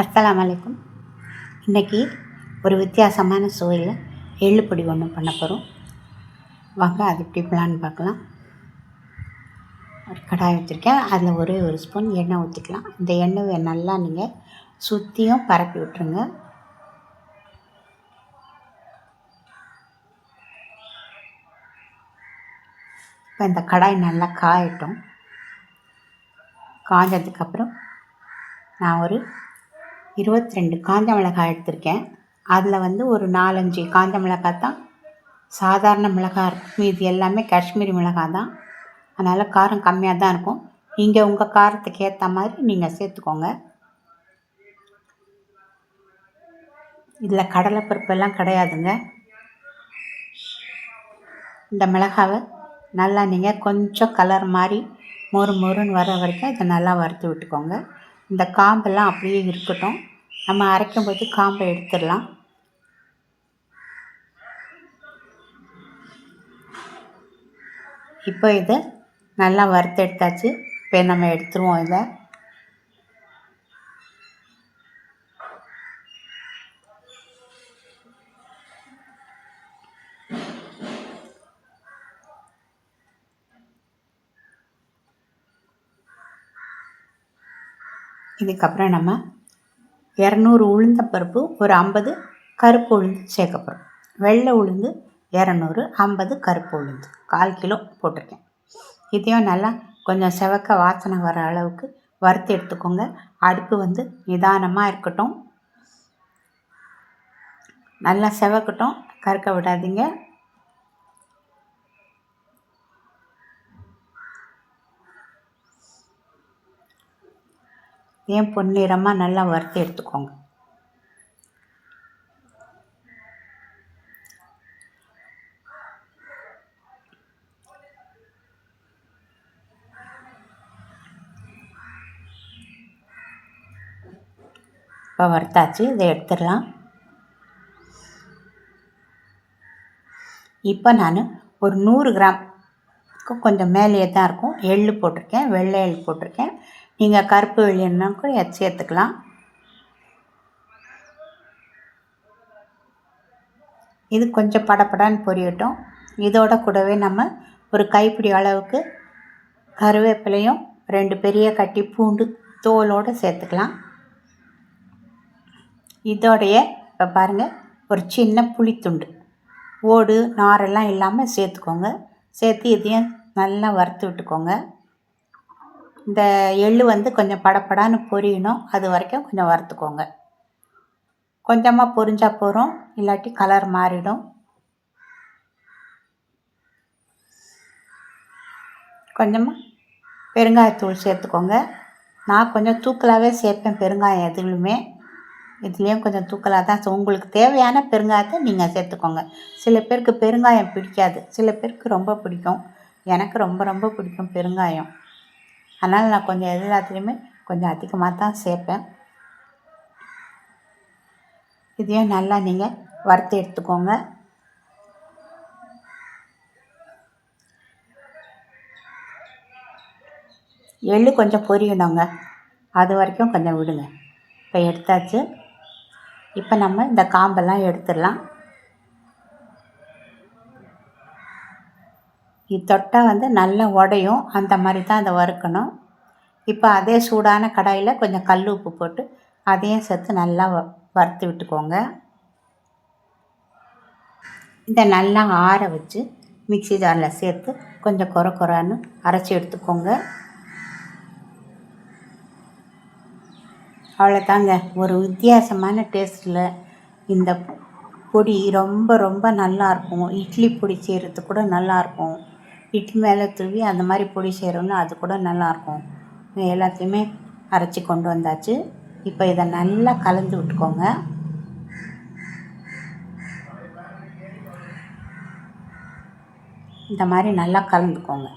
அஸ்ஸலாமு அலைக்கும். இன்றைக்கி ஒரு வித்தியாசமான சுவையில் எள்ளு பொடி ஒன்று பண்ண போகிறோம். வாங்க அது எப்படி பண்ணலான்னு பார்க்கலாம். ஒரு கடாய் வச்சுருக்கேன். அதில் ஒரே ஒரு ஸ்பூன் எண்ணெய் ஊற்றிக்கலாம். இந்த எண்ணெயை நல்லா நீங்கள் சுற்றியும் பரப்பி விட்டுருங்க. இப்போ இந்த கடாய் நல்லா காயட்டும். காஞ்சதுக்கப்புறம் நான் ஒரு 22 காஞ்ச மிளகாய் எடுத்திருக்கேன். அதில் ஒரு 4-5 காஞ்ச மிளகாய் தான் சாதாரண மிளகாய் இருக்கும். மீதி எல்லாமே காஷ்மீரி மிளகாய் தான். அதனால் காரம் கம்மியாக தான் இருக்கும். நீங்கள் உங்கள் காரத்துக்கு ஏற்ற மாதிரி நீங்கள் சேர்த்துக்கோங்க. இதில் கடலைப்பருப்பெல்லாம் கிடையாதுங்க. இந்த மிளகாவை நல்லா நீங்கள் கொஞ்சம் கலர் மாதிரி மொறுன்னு வர வரைக்கும் இதை நல்லா வறுத்து விட்டுக்கோங்க. இந்த காம்பெல்லாம் அப்படியே இருக்கட்டும். நம்ம அரைக்கும்போது காம்பை எடுத்துடலாம். இப்போ இதை நல்லா வறுத்து எடுத்தாச்சு. இப்போ நம்ம எடுத்துருவோம். இதை இதுக்கப்புறம் நம்ம 200 உளுந்தப்பருப்பு, ஒரு 50 கருப்பு உளுந்து சேர்க்க போகிறோம். வெள்ளை உளுந்து 200, 50 கருப்பு உளுந்து 1/4 கிலோ போட்டிருக்கேன். இதையும் நல்லா கொஞ்சம் செவக்க வாசனை வர அளவுக்கு வறுத்து எடுத்துக்கோங்க. அடுப்பு நிதானமாக இருக்கட்டும். நல்லா செவக்கட்டும், கருக்க விடாதீங்க. ஏன் பொன்னிறமாக நல்லா வறுத்து எடுத்துக்கோங்க. இப்போ வறுத்தாச்சு, இதை எடுத்துடலாம். இப்போ நான் ஒரு 100 கிராம்க்கு கொஞ்சம் மேலேயே தான் இருக்கும் எள்ளு போட்டிருக்கேன். வெள்ளை எள்ளு போட்டிருக்கேன். நீங்கள் கருப்பு வெள்ளைன்னா கூட சேர்த்துக்கலாம். இது கொஞ்சம் படப்படான்னு பொரியட்டும். இதோட கூடவே நம்ம ஒரு கைப்பிடி அளவுக்கு கருவேப்பிலையும் 2 பெரிய கட்டி பூண்டு தோலோடு சேர்த்துக்கலாம். இதோடைய இப்போ பாருங்கள், ஒரு சின்ன புளித்துண்டு ஓடு நாரெல்லாம் இல்லாமல் சேர்த்துக்கோங்க. சேர்த்து இதையும் நல்லா வறுத்து விட்டுக்கோங்க. இந்த எள்ளு கொஞ்சம் படப்படான்னு பொரியணும். அது வரைக்கும் கொஞ்சம் வறுத்துக்கோங்க. கொஞ்சமாக பொரிஞ்சால் போகிறோம், இல்லாட்டி கலர் மாறிடும். கொஞ்சமாக பெருங்காயத்தூள் சேர்த்துக்கோங்க. நான் கொஞ்சம் தூக்கலாகவே சேர்ப்பேன் பெருங்காயம் எதுலையுமே. இதுலேயும் கொஞ்சம் தூக்கலாக தான். உங்களுக்கு தேவையான பெருங்காயத்தை நீங்கள் சேர்த்துக்கோங்க. சில பேருக்கு பெருங்காயம் பிடிக்காது, சில பேருக்கு ரொம்ப பிடிக்கும். எனக்கு ரொம்ப பிடிக்கும் பெருங்காயம். அதனால் நான் கொஞ்சம் எல்லாத்துலேயுமே கொஞ்சம் அதிகமாக தான் சேர்ப்பேன். இதையும் நல்லா நீங்கள் வறுத்து எடுத்துக்கோங்க. எள்ளு கொஞ்சம் பொரியணுங்க, அது வரைக்கும் கொஞ்சம் விடுங்க. இப்போ எடுத்தாச்சு. இப்போ நம்ம இந்த காம்பெல்லாம் எடுத்துடலாம். இது தொட்டால் நல்லா உடையும், அந்த மாதிரி தான் அதை வறுக்கணும். இப்போ அதே சூடான கடாயில் கொஞ்சம் கல் உப்பு போட்டு அதையும் சேர்த்து நல்லா வறுத்து விட்டுக்கோங்க. இதை நல்லா ஆற வச்சு மிக்ஸி ஜாரில் சேர்த்து கொஞ்சம் கொரன்னு அரைச்சி எடுத்துக்கோங்க. அவ்வளோதாங்க. ஒரு வித்தியாசமான டேஸ்ட்டில் இந்த பொடி ரொம்ப நல்லாயிருக்கும். இட்லி பொடி செய்கிறதுக்கு கூட நல்லாயிருக்கும். இட்லி மேலே தூவி அந்த மாதிரி பொடி செய்கிறோன்னு அது கூட நல்லாயிருக்கும். எல்லாத்தையுமே அரைச்சி கொண்டு வந்தாச்சு. இப்போ இதை நல்லா கலந்து விட்டுக்கோங்க. இந்த மாதிரி நல்லா கலந்துக்கோங்க.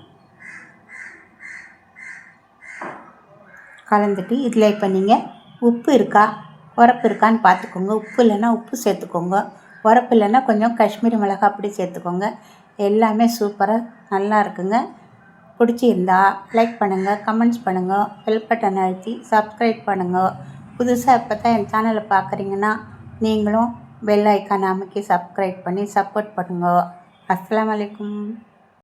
கலந்துட்டு இதில் இப்போ நீங்கள் உப்பு இருக்கா உரப்பு இருக்கான்னு பார்த்துக்கோங்க. உப்பு இல்லைன்னா உப்பு சேர்த்துக்கோங்க. உரப்பு இல்லைன்னா கொஞ்சம் காஷ்மீரி மிளகாய் அப்படி சேர்த்துக்கோங்க. எல்லாமே சூப்பராக நல்லா இருக்குங்க. பிடிச்சிருந்தா லைக் பண்ணுங்கள், கமெண்ட்ஸ் பண்ணுங்கள், பெல் பட்டன் அழுத்தி சப்ஸ்கிரைப் பண்ணுங்கள். புதுசாக இப்போ தான் என் சேனலை பார்க்குறீங்கன்னா நீங்களும் பெல் ஐக்கான் அமைக்கி சப்ஸ்கிரைப் பண்ணி சப்போர்ட் பண்ணுங்க. அஸ்ஸலாமு அலைக்கும்.